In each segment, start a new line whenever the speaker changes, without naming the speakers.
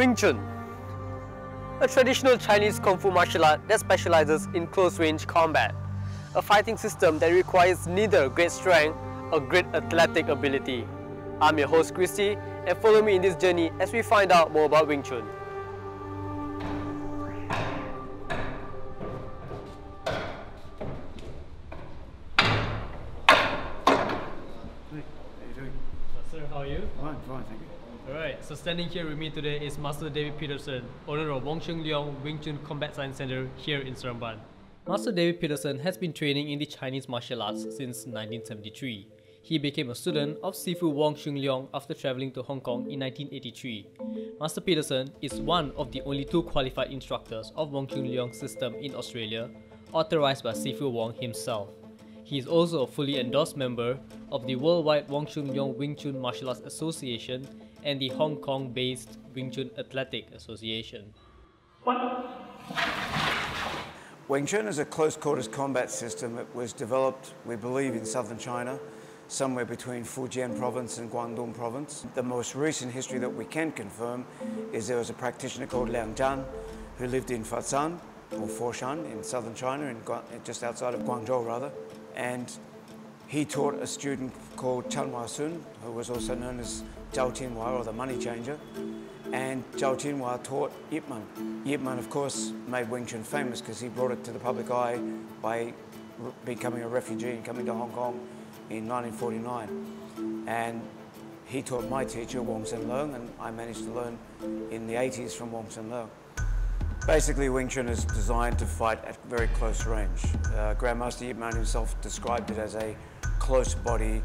Wing Chun, a traditional Chinese Kung Fu martial art that specializes in close-range combat, a fighting system that requires neither great strength or great athletic ability. I'm your host Christy, and follow me in this journey as we find out more about Wing Chun. Sir, how are you?
Fine, thank you.
Alright, so standing here with me today is Master David Peterson, owner of Leung Wing Chun Combat Science Center here in Seremban. Master David Peterson has been training in the Chinese martial arts since 1973. He became a student of Sifu Wong Leung after traveling to Hong Kong in 1983. Master Peterson is one of the only two qualified instructors of Wong Leung system in Australia, authorized by Sifu Wong himself. He is also a fully endorsed member of the worldwide Wong Leung Wing Chun Martial Arts Association and the Hong Kong-based Wing Chun Athletic Association.
Wing Chun is a close quarters combat system. It was developed, we believe, in southern China, somewhere between Fujian province and Guangdong province. The most recent history that we can confirm is there was a practitioner called Leung who lived in Foshan or Foshan in southern China, just outside of Guangzhou rather, and he taught a student called Chun who was also known as Zhao Tinhua, or the money changer, and Zhao Tinhua taught Yip Man. Yip Man, of course, made Wing Chun famous because he brought it to the public eye by becoming a refugee and coming to Hong Kong in 1949. And he taught my teacher, Wong Leung, and I managed to learn in the 80s from Wong Leung. Basically, Wing Chun is designed to fight at very close range. Grandmaster Yip Man himself described it as a close body,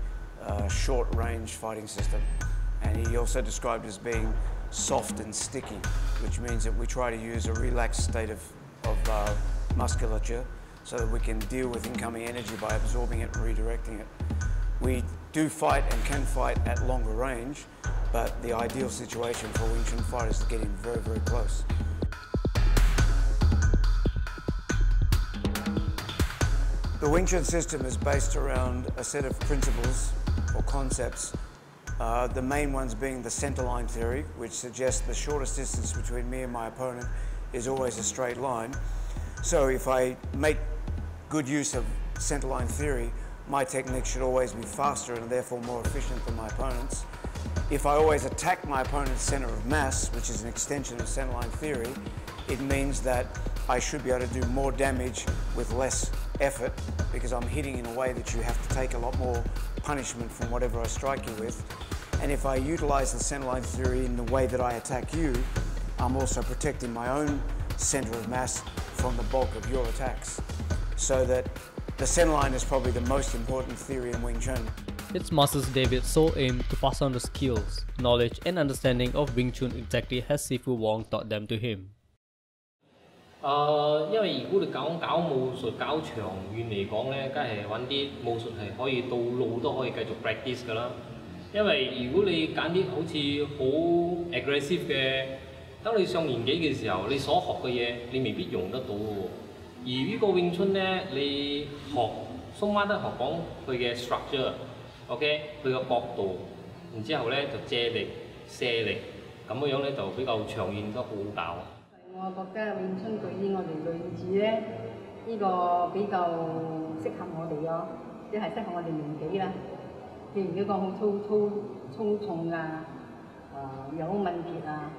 short range fighting system. And he also described it as being soft and sticky, which means that we try to use a relaxed state of musculature so that we can deal with incoming energy by absorbing it and redirecting it. We do fight and can fight at longer range, but the ideal situation for Wing Chun fighters is to get in very, very close. The Wing Chun system is based around a set of principles or concepts. The main ones being the centerline theory, which suggests the shortest distance between me and my opponent is always a straight line. So if I make good use of centerline theory, my technique should always be faster and therefore more efficient than my opponent's. If I always attack my opponent's center of mass, which is an extension of centerline theory, it means that I should be able to do more damage with less effort because I'm hitting in a way that you have to take a lot more punishment from whatever I strike you with. And if I utilize the centerline theory in the way that I attack you, I'm also protecting my own center of mass from the bulk of your attacks. So that the centerline is probably the most important theory in Wing Chun.
It's Master David's sole aim to pass on the skills, knowledge and understanding of Wing Chun exactly as Sifu Wong taught them to him.
因為如果你搞武術搞長遠嚟講咧，梗係揾啲武術係可以到老都可以繼續 practice 㗎啦。因為如果你揀啲好似好 aggressive 嘅，當你上年紀嘅時候，你所學嘅嘢你未必用得到嘅喎。而呢個詠春咧，你學鬆翻得學講佢嘅 structure，OK， 佢嘅角度，然之後咧就借力、卸力，咁樣咧就比較長遠都好好搞。
我覺得詠春對於我哋女子咧，呢個比較適合我哋咯，即係適合我哋年紀啦。譬如呢個好粗重啊，有敏捷啊，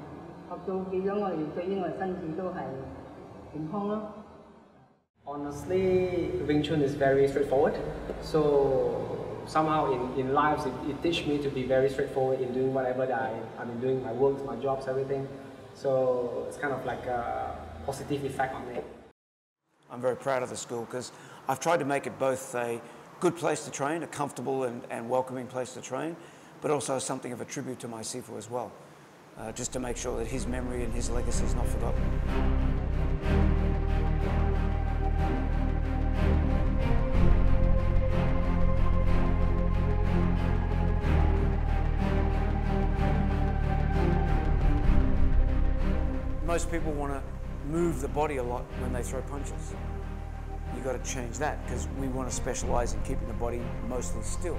學到變咗我哋對於我哋身子都係健康咯。
Honestly, Wing Chun is very straightforward. So somehow in life it teaches me to be very straightforward in doing whatever that I've been doing, my work, my jobs, everything. So it's kind of like a positive effect on me.
I'm very proud of the school because I've tried to make it both a good place to train, a comfortable and welcoming place to train, but also something of a tribute to my Sifu as well, just to make sure that his memory and his legacy is not forgotten. Most people want to move the body a lot when they throw punches. You've got to change that because we want to specialize in keeping the body mostly still.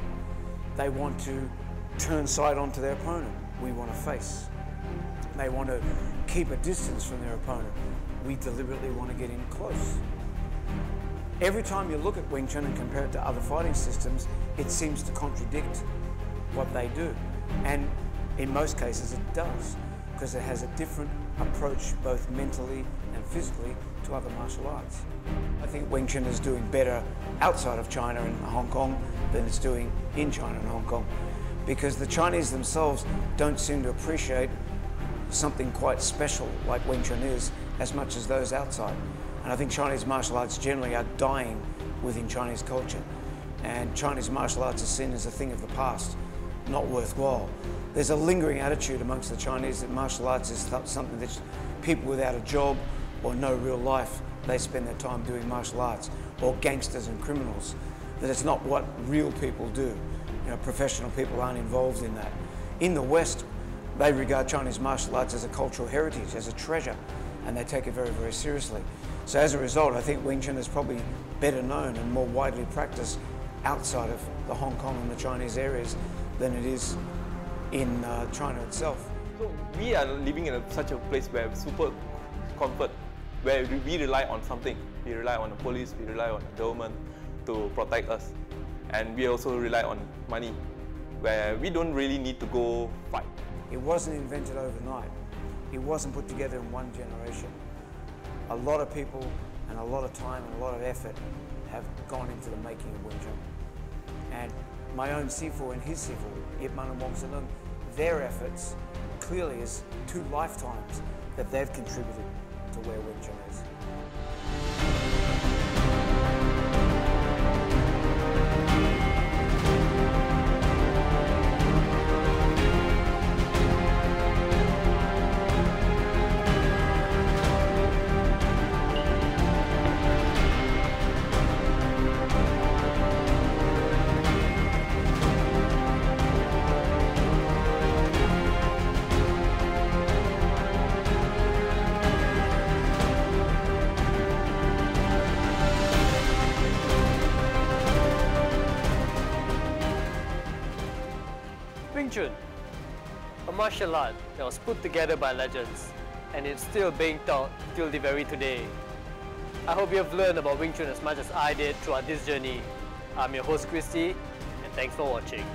They want to turn side onto their opponent. We want to face. they want to keep a distance from their opponent. We deliberately want to get in close. Every time you look at Wing Chun and compare it to other fighting systems, it seems to contradict what they do. And in most cases it does, because it has a different approach both mentally and physically to other martial arts. I think Wing Chun is doing better outside of China and Hong Kong than it's doing in China and Hong Kong, because the Chinese themselves don't seem to appreciate something quite special like Wing Chun is as much as those outside. And I think Chinese martial arts generally are dying within Chinese culture. And Chinese martial arts are seen as a thing of the past, not worthwhile. There's a lingering attitude amongst the Chinese that martial arts is something that people without a job or no real life, they spend their time doing martial arts, or gangsters and criminals, that it's not what real people do. You know, professional people aren't involved in that. In the West, they regard Chinese martial arts as a cultural heritage, as a treasure, and they take it very, very seriously. So as a result, I think Wing Chun is probably better known and more widely practiced outside of the Hong Kong and the Chinese areas than it is in China itself.
So we are living in such a place where super comfort, where we rely on something. We rely on the police, we rely on the government to protect us. And we also rely on money, where we don't really need to go fight.
It wasn't invented overnight. It wasn't put together in one generation. A lot of people and a lot of time and a lot of effort have gone into the making of Wing Chun. And my own Sifu and his Sifu, Yip Man and Wong, their efforts clearly is 2 lifetimes that they've contributed to where Wing Chun is.
Wing Chun, a martial art that was put together by legends, and it's still being taught till the very today. I hope you have learned about Wing Chun as much as I did throughout this journey. I'm your host Christy, and thanks for watching.